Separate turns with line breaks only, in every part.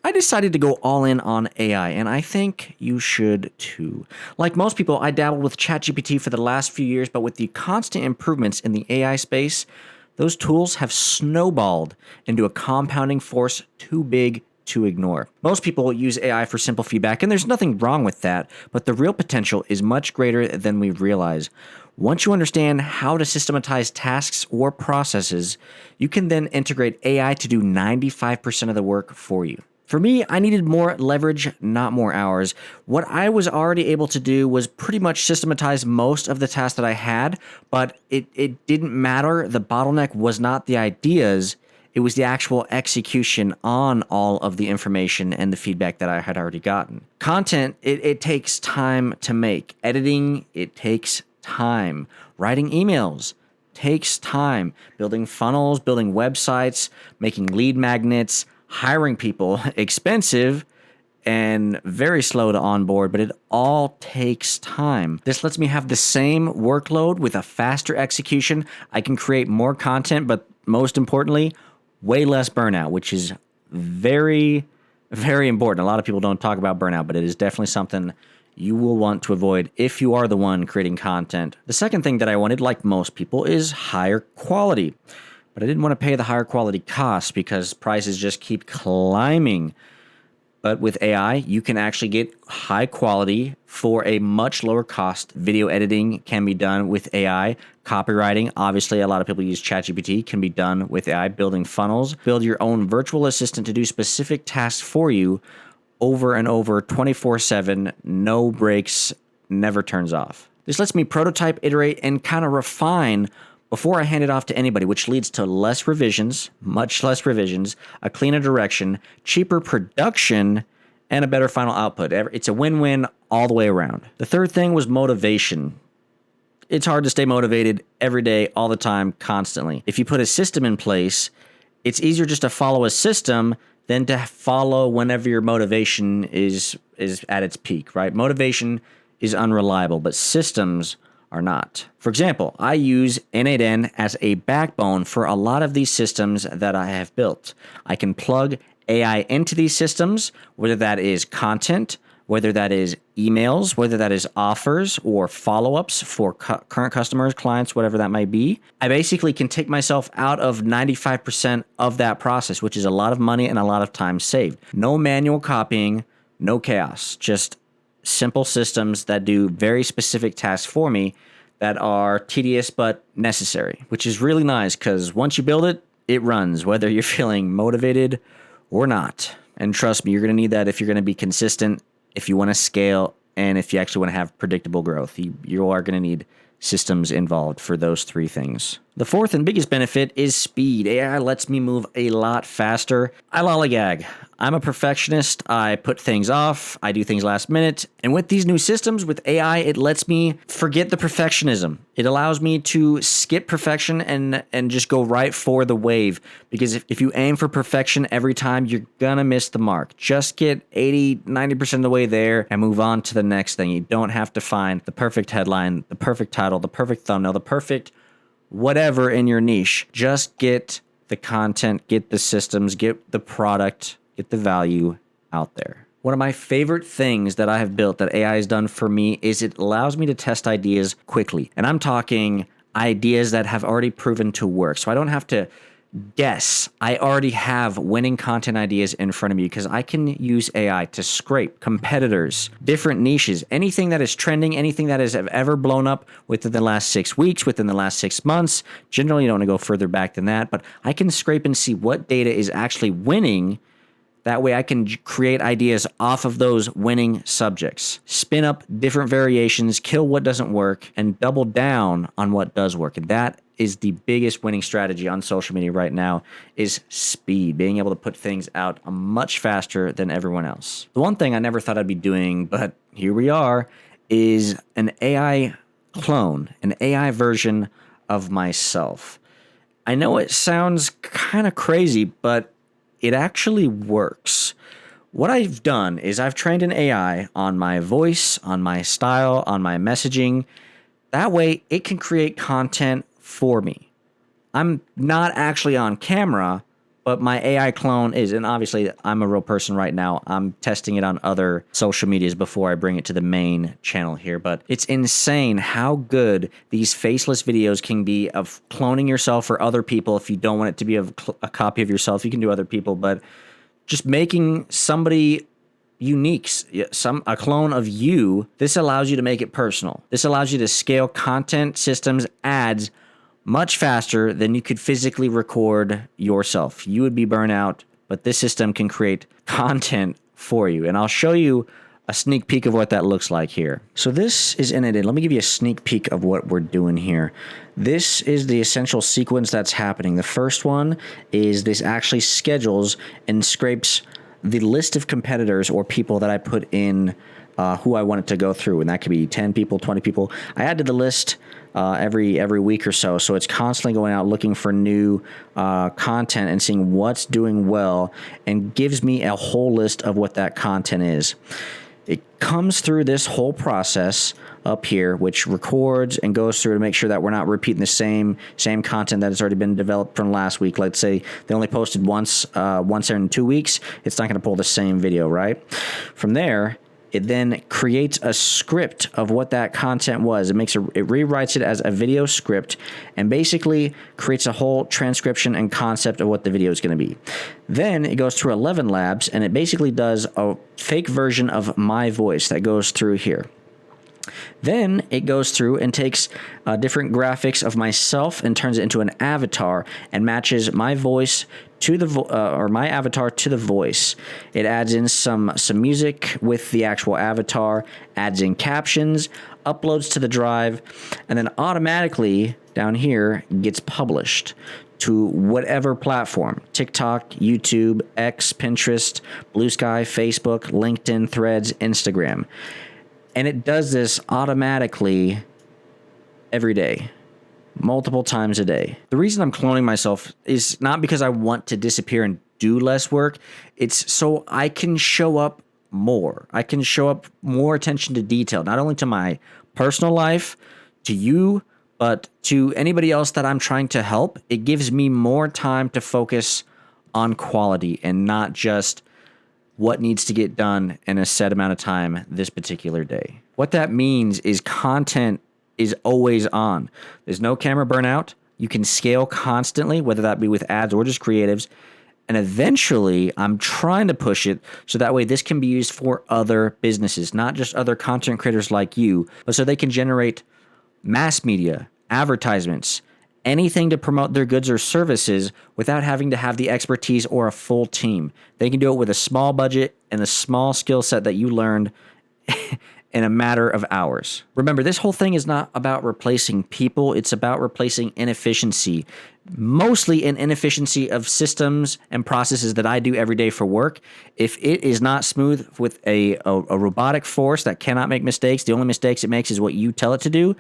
I decided to go all in on AI, and I think you should too. Like most people, I dabbled with ChatGPT for the last few years, but with the constant improvements in the AI space, those tools have snowballed into a compounding force too big to ignore. Most people use AI for simple feedback, and there's nothing wrong with that, but the real potential is much greater than we realize. Once you understand how to systematize tasks or processes, you can then integrate AI to do 95% of the work for you. For me, I needed more leverage, not more hours. What I was already able to do was pretty much systematize most of the tasks that I had, but it didn't matter. The bottleneck was not the ideas, it was the actual execution on all of the information and the feedback that I had already gotten. Content, it takes time to make. Editing, it takes time. Writing emails takes time. Building funnels, building websites, making lead magnets, hiring people, expensive and very slow to onboard, but it all takes time. This lets me have the same workload with a faster execution. I can create more content, but most importantly, way less burnout, which is very, very important. A lot of people don't talk about burnout, but it is definitely something you will want to avoid if you are the one creating content. The second thing that I wanted, like most people, is higher quality. But I didn't want to pay the higher quality costs because prices just keep climbing. But with AI, you can actually get high quality for a much lower cost. Video editing can be done with AI. Copywriting, obviously, a lot of people use ChatGPT, can be done with AI. Building funnels, build your own virtual assistant to do specific tasks for you over and over, 24/7, no breaks, never turns off. This lets me prototype, iterate, and kind of refine before I hand it off to anybody, which leads to less revisions, much less revisions, a cleaner direction, cheaper production, and a better final output. It's a win-win all the way around. The third thing was motivation. It's hard to stay motivated every day, all the time, constantly. If you put a system in place, it's easier just to follow a system than to follow whenever your motivation is at its peak, right? Motivation is unreliable, but systems are not. For example, I use N8N as a backbone for a lot of these systems that I have built. I can plug AI into these systems, whether that is content, whether that is emails, whether that is offers or follow-ups for current customers, clients, whatever that might be. I basically can take myself out of 95% of that process, which is a lot of money and a lot of time saved. No manual copying, no chaos, just simple systems that do very specific tasks for me that are tedious but necessary, which is really nice because once you build it, it runs, whether you're feeling motivated or not. And trust me, you're going to need that if you're going to be consistent, if you want to scale, and if you actually want to have predictable growth. You are going to need systems involved for those three things. The fourth and biggest benefit is speed. AI lets me move a lot faster. I lollygag. I'm a perfectionist. I put things off. I do things last minute. And with these new systems, with AI, it lets me forget the perfectionism. It allows me to skip perfection and just go right for the wave. Because if you aim for perfection every time, you're going to miss the mark. Just get 80, 90% of the way there and move on to the next thing. You don't have to find the perfect headline, the perfect title, the perfect thumbnail, the perfect whatever in your niche. Just get the content, get the systems, get the product, get the value out there. One of my favorite things that I have built that AI has done for me is it allows me to test ideas quickly. And I'm talking ideas that have already proven to work. So I don't have to guess. I already have winning content ideas in front of me because I can use AI to scrape competitors, different niches, anything that is trending, anything that has ever blown up within the last 6 weeks, within the last 6 months. Generally, you don't want to go further back than that, but I can scrape and see what data is actually winning. That way I can create ideas off of those winning subjects, spin up different variations, kill what doesn't work, and double down on what does work. And that is the biggest winning strategy on social media right now is speed, being able to put things out much faster than everyone else. The one thing I never thought I'd be doing, but here we are, is an AI clone, an AI version of myself. I know it sounds kind of crazy, but it actually works. What I've done is I've trained an AI on my voice, on my style, on my messaging. That way it can create content for me. I'm not actually on camera, but my AI clone is, and obviously I'm a real person right now. I'm testing it on other social medias before I bring it to the main channel here, but it's insane how good these faceless videos can be of cloning yourself for other people. If you don't want it to be a copy of yourself, you can do other people, but just making somebody unique, a clone of you. This allows you to make it personal. This allows you to scale content, systems, ads much faster than you could physically record yourself. You would be burnt out, but this system can create content for you. And I'll show you a sneak peek of what that looks like here. So this is in it. Let me give you a sneak peek of what we're doing here. This is the essential sequence that's happening. The first one is this actually schedules and scrapes the list of competitors or people that I put in who I wanted to go through. And that could be 10 people, 20 people. I add to the list every week or so. So it's constantly going out looking for new content and seeing what's doing well and gives me a whole list of what that content is. It comes through this whole process up here, which records and goes through to make sure that we're not repeating the same content that has already been developed from last week. Let's say they only posted once in 2 weeks. It's not going to pull the same video, right? From there, it then creates a script of what that content was. It rewrites it as a video script and basically creates a whole transcription and concept of what the video is going to be. Then it goes through 11 labs and it basically does a fake version of my voice that goes through here. Then it goes through and takes different graphics of myself and turns it into an avatar and matches my voice to the or my avatar to the voice. It adds in some music with the actual avatar, adds in captions, uploads to the drive, and then automatically down here gets published to whatever platform: TikTok, YouTube, X, Pinterest, Blue Sky, Facebook, LinkedIn, Threads, Instagram. And it does this automatically every day, multiple times a day. The reason I'm cloning myself is not because I want to disappear and do less work. It's so I can show up more. I can show up more attention to detail, not only to my personal life, to you, but to anybody else that I'm trying to help. It gives me more time to focus on quality and not just what needs to get done in a set amount of time this particular day. What that means is content is always on. There's no camera burnout. You can scale constantly, whether that be with ads or just creatives. And eventually, I'm trying to push it so that way this can be used for other businesses, not just other content creators like you, but so they can generate mass media, advertisements, anything to promote their goods or services without having to have the expertise or a full team. They can do it with a small budget and a small skill set that you learned in a matter of hours. Remember, this whole thing is not about replacing people. It's about replacing inefficiency, mostly an inefficiency of systems and processes that I do every day for work. If it is not smooth with a robotic force that cannot make mistakes, the only mistakes it makes is what you tell it to do,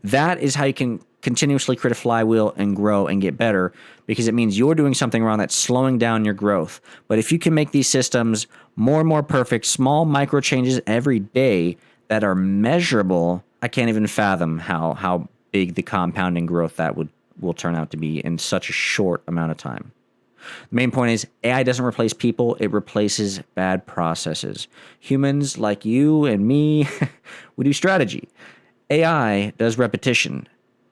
that is how you can continuously create a flywheel and grow and get better, because it means you're doing something wrong that's slowing down your growth. But if you can make these systems more and more perfect, small micro changes every day that are measurable, I can't even fathom how big the compounding growth that will turn out to be in such a short amount of time. The main point is AI doesn't replace people. It replaces bad processes. Humans like you and me, we do strategy. AI does repetition.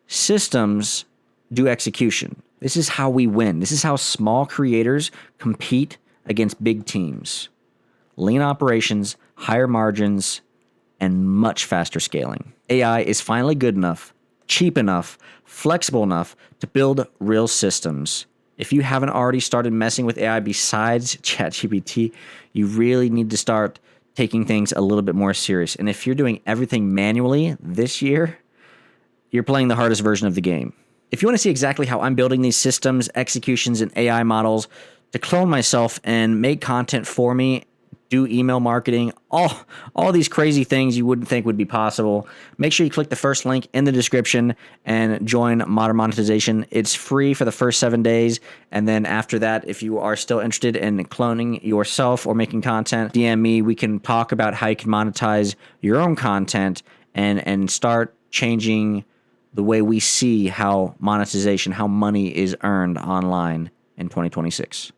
Systems do execution. This is how we win. This is how small creators compete against big teams. Lean operations, higher margins, and much faster scaling. AI is finally good enough, cheap enough, flexible enough to build real systems. If you haven't already started messing with AI besides ChatGPT, you really need to start taking things a little bit more serious. And if you're doing everything manually this year, you're playing the hardest version of the game. If you want to see exactly how I'm building these systems, executions, and AI models to clone myself and make content for me, do email marketing, all these crazy things you wouldn't think would be possible, make sure you click the first link in the description and join Modern Monetization. It's free for the first 7 days. And then after that, if you are still interested in cloning yourself or making content, DM me. We can talk about how you can monetize your own content and start changing the way we see how monetization, how money is earned online in 2026.